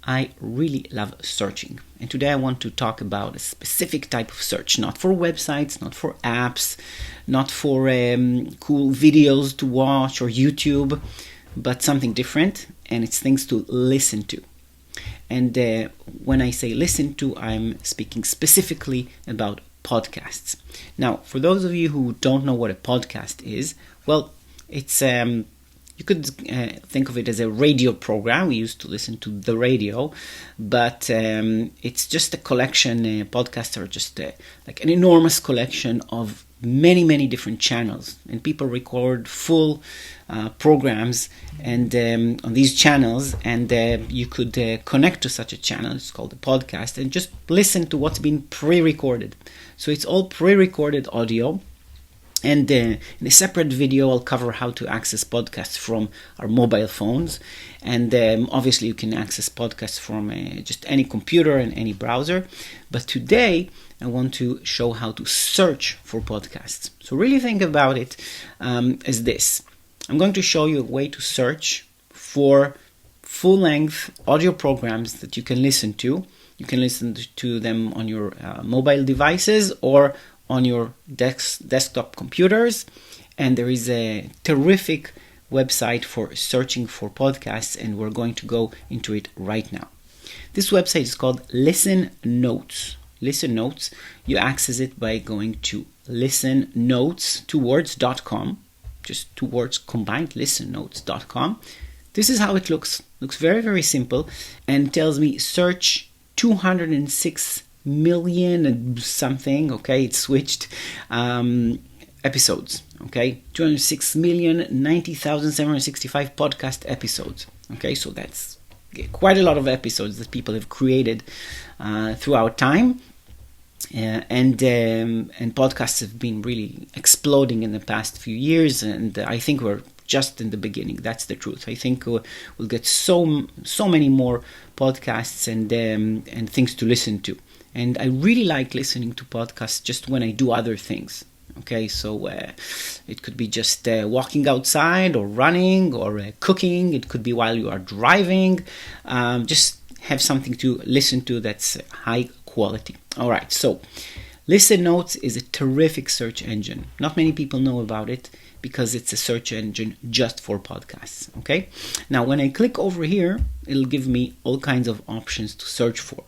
I really love searching. And today I want to talk about a specific type of search, not for websites, not for apps, not for cool videos to watch or YouTube, but something different, and it's things to listen to. And when I say listen to, I'm speaking specifically about podcasts. Now, for those of you who don't know what a podcast is, well, it's you could think of it as a radio program. We used to listen to the radio, but it's just a collection. Podcasts are just like an enormous collection of many different channels, and people record full programs and on these channels, and you could connect to such a channel. It's called a podcast, and just listen to what's been pre-recorded. So it's all pre-recorded audio. And in a separate video, I'll cover how to access podcasts from our mobile phones. And obviously, you can access podcasts from just any computer and any browser. But today, I want to show how to search for podcasts. So really think about it as this. I'm going to show you a way to search for full-length audio programs that you can listen to. You can listen to them on your mobile devices or on your desktop computers, and there is a terrific website for searching for podcasts, and we're going to go into it right now. This website is called Listen Notes. Listen Notes, you access it by going to listennotes.com, just two words combined, listennotes.com. This is how it looks. Looks very simple, and tells me search 206 million and something, okay, it switched episodes, okay, 206,090,765 podcast episodes, okay, so that's quite a lot of episodes that people have created throughout time, and podcasts have been really exploding in the past few years, and I think we're just in the beginning. That's the truth. I think we'll get so many more podcasts and things to listen to. And I really like listening to podcasts just when I do other things. Okay, so it could be just walking outside or running or cooking. It could be while you are driving. Just have something to listen to that's high quality. All right, so Listen Notes is a terrific search engine. Not many people know about it because it's a search engine just for podcasts. Okay, now when I click over here, it'll give me all kinds of options to search for.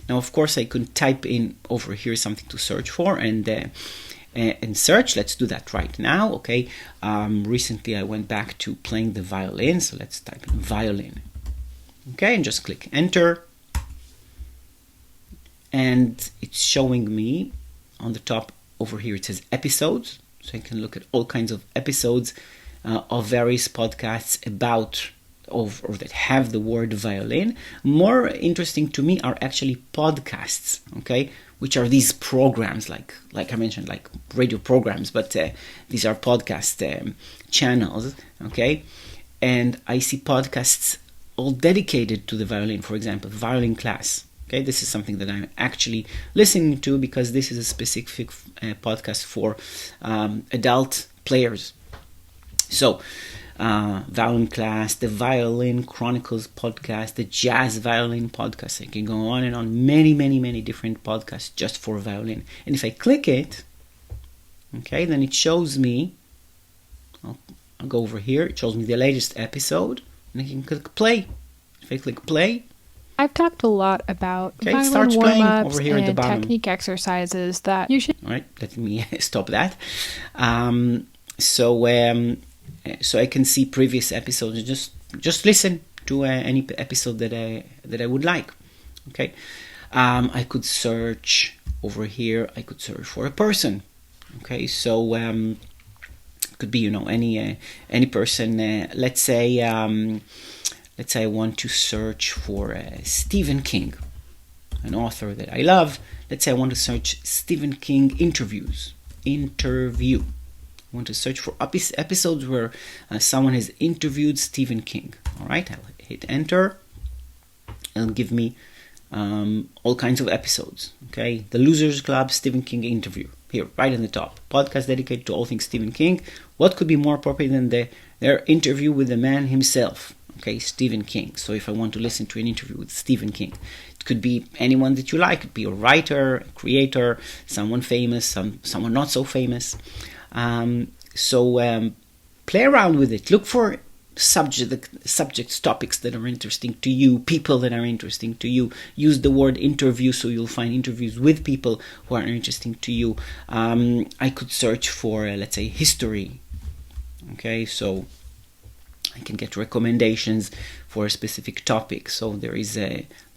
Now, of course, I could type in over here something to search for and search. Let's do that right now. Okay. Recently, I went back to playing the violin, so let's type in violin. Okay, and just click enter, and it's showing me on the top over here. It says episodes, so I can look at all kinds of episodes of various podcasts about or that have the word violin. More interesting to me are actually podcasts, okay, which are these programs like I mentioned, like radio programs, but these are podcast channels, okay, and I see podcasts all dedicated to the violin. For example, violin class. Okay, this is something that I'm actually listening to because this is a specific podcast for adult players. So violin class, the Violin Chronicles podcast, the Jazz Violin podcast. I can go on and on. Many different podcasts just for violin. And if I click it, okay, then it shows me, I'll go over here, it shows me the latest episode, and I can click play. If I click play, I've talked a lot about violin warm-ups and technique exercises that you should... All right, let me stop that. So I can see previous episodes and just listen to any episode that I would like. Okay, I could search over here. I could search for a person. Okay, so it could be any person. Let's say I want to search for Stephen King, an author that I love. Let's say I want to search Stephen King interview. I want to search for episodes where someone has interviewed Stephen King. All right, I'll hit enter. It'll give me all kinds of episodes. Okay, The Losers Club Stephen King interview. Here, right in the top. Podcast dedicated to all things Stephen King. What could be more appropriate than their interview with the man himself? Okay, Stephen King. So if I want to listen to an interview with Stephen King, it could be anyone that you like. It could be a writer, a creator, someone famous, someone not so famous. So play around with it. Look for subjects, topics that are interesting to you, people that are interesting to you. Use the word interview, so you'll find interviews with people who are interesting to you. I could search for, let's say, history. Okay, so I can get recommendations for a specific topic. So there is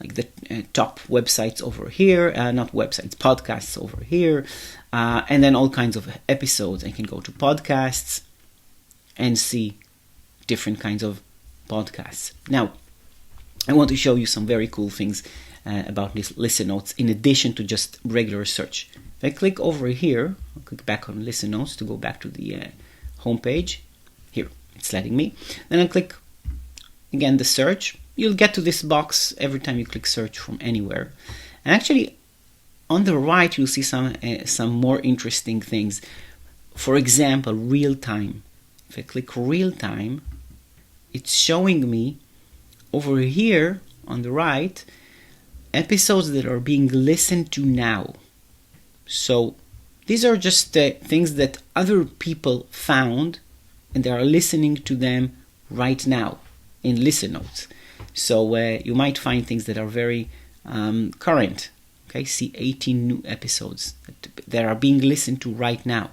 like the top websites over here, not websites, podcasts over here, and then all kinds of episodes. I can go to podcasts and see different kinds of podcasts. Now, I want to show you some very cool things about this Listen Notes in addition to just regular search. If I click over here, I'll click back on Listen Notes to go back to the home page. Here, it's letting me. Then I'll click again the search. You'll get to this box every time you click search from anywhere. And actually, on the right, you'll see some more interesting things. For example, real time. If I click real time, it's showing me over here on the right episodes that are being listened to now. So these are just things that other people found and they are listening to them right now in Listen Notes. So you might find things that are very current. Okay, see 18 new episodes that are being listened to right now.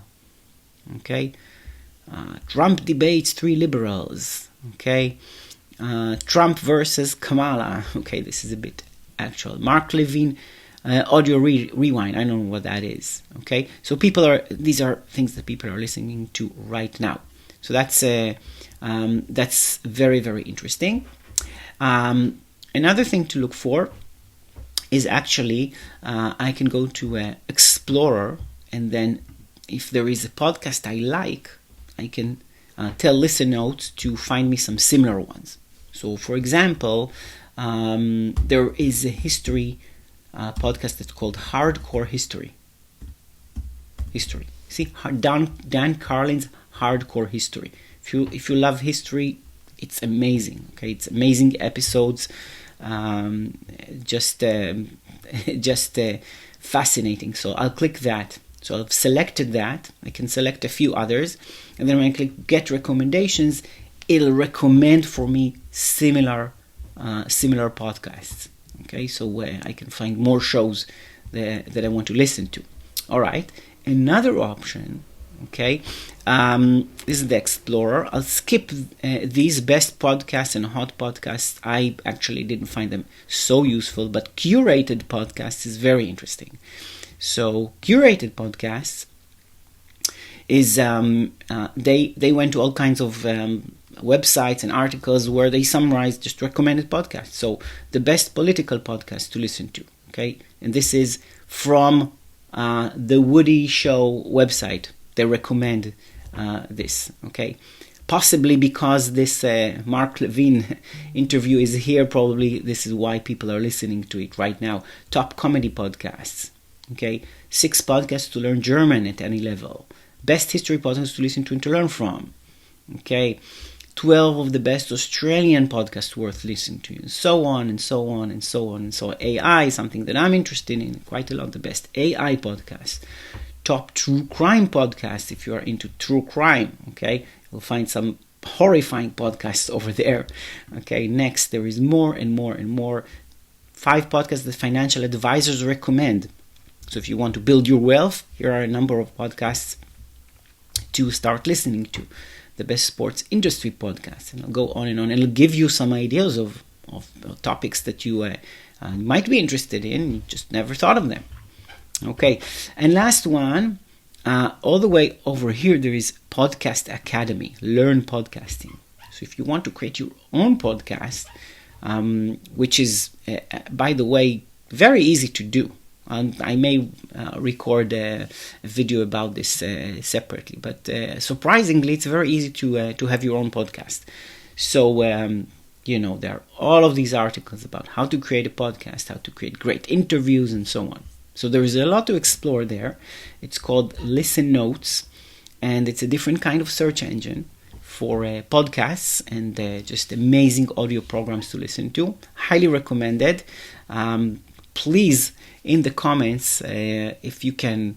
Okay, Trump debates 3 liberals. Okay, Trump versus Kamala. Okay, this is a bit actual. Mark Levine audio rewind. I don't know what that is. Okay, so these are things that people are listening to right now. So that's very, very interesting. Another thing to look for is actually I can go to Explorer, and then if there is a podcast I like, I can tell Listen Notes to find me some similar ones. So, for example, there is a history podcast that's called Hardcore History. See, Dan Carlin's Hardcore History. If you love history, it's amazing. Okay, it's amazing episodes. Just fascinating. So I'll click that. So I've selected that. I can select a few others, and then when I click Get Recommendations, it'll recommend for me similar podcasts. Okay, so I can find more shows that I want to listen to. All right, another option. Okay, this is the Explorer. I'll skip these best podcasts and hot podcasts. I actually didn't find them so useful, but curated podcasts is very interesting. So curated podcasts is they went to all kinds of websites and articles where they summarize just recommended podcasts. So the best political podcast to listen to. Okay, and this is from the Woody Show website. They recommend this. Okay, possibly because this Mark Levine interview is here. Probably this is why people are listening to it right now. Top comedy podcasts. Okay, 6 podcasts to learn German at any level. Best history podcasts to listen to and to learn from. Okay, 12 of the best Australian podcasts worth listening to, and so on and so on and so on and so on. AI, something that I'm interested in quite a lot. The best AI podcast. Top true crime podcasts if you are into true crime. Okay, you'll find some horrifying podcasts over there. Okay, next there is more and more and more. 5 podcasts that financial advisors recommend. So if you want to build your wealth, here are a number of podcasts to start listening to. The best sports industry podcasts, and I'll go on and on. And it'll give you some ideas of topics that you might be interested in. You just never thought of them. Okay, and last one, all the way over here, there is Podcast Academy, Learn Podcasting. So if you want to create your own podcast, which is, by the way, very easy to do. I may record a video about this separately, but surprisingly, it's very easy to have your own podcast. So, there are all of these articles about how to create a podcast, how to create great interviews, and so on. So there is a lot to explore there. It's called Listen Notes, and it's a different kind of search engine for podcasts and just amazing audio programs to listen to. Highly recommended. Please, in the comments, if you can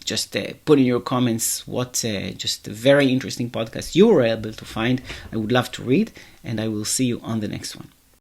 just put in your comments what just a very interesting podcast you were able to find. I would love to read, and I will see you on the next one.